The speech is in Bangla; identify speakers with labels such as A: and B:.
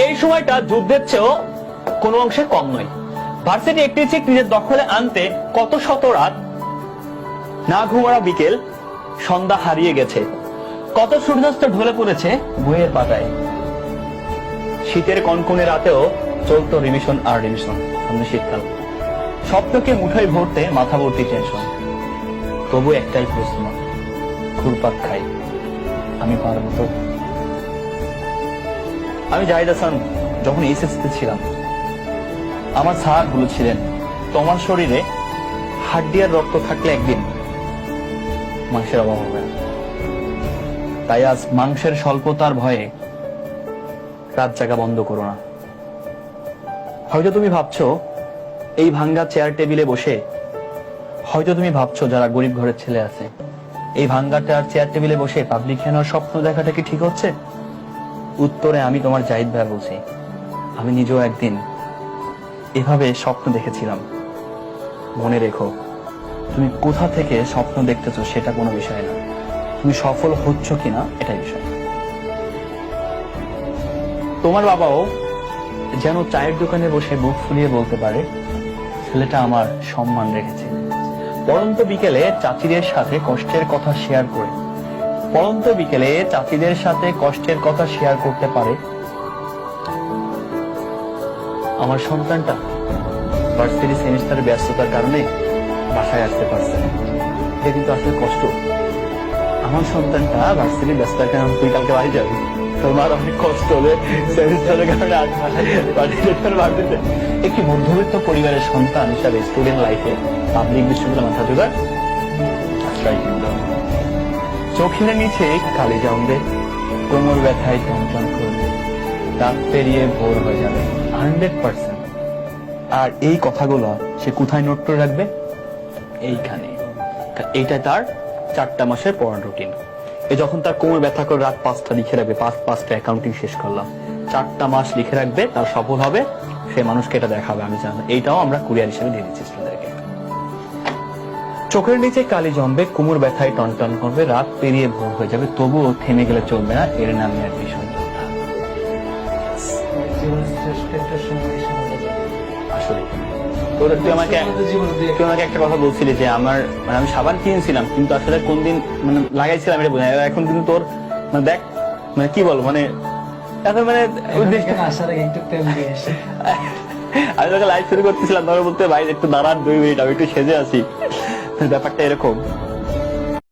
A: এই সময়টা যুদ্ধের চেয়েও কোনো অংশে কম নয়। ভার্সিটি একটি চিক নিজের দখলে আনতে কত শত রাত, না ঘুমারা বিকেল, সন্ধ্যা হারিয়ে গেছে, কত সূর্যাস্ত ঢলে পড়েছে বইয়ের পাতায়। শীতের কনকনে রাতেও চলতো রিভিশন আর রিভিশন। সামনে শীতকাল, স্বপ্নকে মুঠোয় ভরতে মাথা ভর্তি টেনশন। তবু একটাই প্রশ্ন, ঘুরপাক খাই, আমি পারবো তো? আমি জাহিদ হাসান যখন এইচএসসিতে ছিলাম, আমার স্যার বলেছিলেন তোমার শরীরে হাড্ডি আর রক্ত থাকলে একদিন মাংসের অভাব হবে না। তাই আজ মাংসের স্বল্পতার ভয়ে রাত জাগা বন্ধ করো না। হয়তো তুমি ভাবছো এই ভাঙ্গা চেয়ার টেবিলে বসে, হয়তো তুমি ভাবছো যারা গরিব ঘরের ছেলে আছে, এই ভাঙ্গা চেয়ার টেবিলে বসে পাবলিক খেলার স্বপ্ন দেখাটা কি ঠিক হচ্ছে? উত্তরে আমি তোমার জাহিদ ভাই বলছি, আমি নিজেও একদিন এভাবে স্বপ্ন দেখেছিলাম। মনে রেখো, তুমি কোথা থেকে স্বপ্ন দেখতেছো সেটা কোনো বিষয় না, তুমি সফল হচ্ছ কিনা এটাই বিষয়। তোমার বাবাও যেন চায়ের দোকানে বসে বুক ফুলিয়ে বলতে পারে ছেলেটা আমার সম্মান রেখেছে। পড়ন্ত বিকেলে চাচিদের সাথে কষ্টের কথা শেয়ার করে, পড়ন্ত বিকেলে চাচিদের সাথে কষ্টের কথা শেয়ার করতে পারে। আমার সন্তানটা ভার্সিটি সেমিস্টারের ব্যস্ততার কারণে বাসায় আসতে পারছে না, এটা কিন্তু আসলে কষ্ট। আমার সন্তানটা ভার্সিটির ব্যস্ততার কারণে তুই কালকে বাড়ি যাবি, তোমার অনেক কষ্ট হবে সেমিস্টারের কারণে একটি মধ্যবিত্ত পরিবারের সন্তান হিসাবে স্টুডেন্ট লাইফে পাবলিক বিশ্ববিদ্যালয় মাথা জোগাড় চোখের নিচে কালি জমবে, কোমর ব্যথায় চমচম করবে, রাত পেরিয়ে ভোর হয়ে যাবে 100%। আর এই কথাগুলো সে কোথায় নোট করে রাখবে? এইখানে। এইটা তার 4টা মাসের পড়ার রুটিন। যখন তার কোমর ব্যথা করে রাত 5টা লিখে রাখবে, 5টা অ্যাকাউন্টিং শেষ করলাম, 4টা মাস লিখে রাখবে, তার সফল হবে, সে মানুষকে এটা দেখাবে। আমি জানি এইটাও আমরা কুরিয়ার হিসেবে দিয়ে দিচ্ছি স্টুডেন্টদেরকে। চোখের নিচে কালি জমবে, কোমর ব্যথায় টনটন করবে, রাত পেরিয়ে ভোর হয়ে যাবে, তবুও থেমে গেলে চলবে না, এর নামে এক বিষয়। আসলে তুই আমাকে একটা কথা বলছিলি যে আমার আমি সাবান কিনেছিলাম কিন্তু আসলে কোন দিন লাগাইছিলাম এটা বোঝা, এখন কিন্তু তোর দেখ কি বল এখন আমি তোকে লাইভ শুরু করতেছিলাম, ধরো বলতে ভাই একটু দাঁড়ান 2 মিনিট, আমি একটু সেজে আছি, ব্যাপারটা এরকম।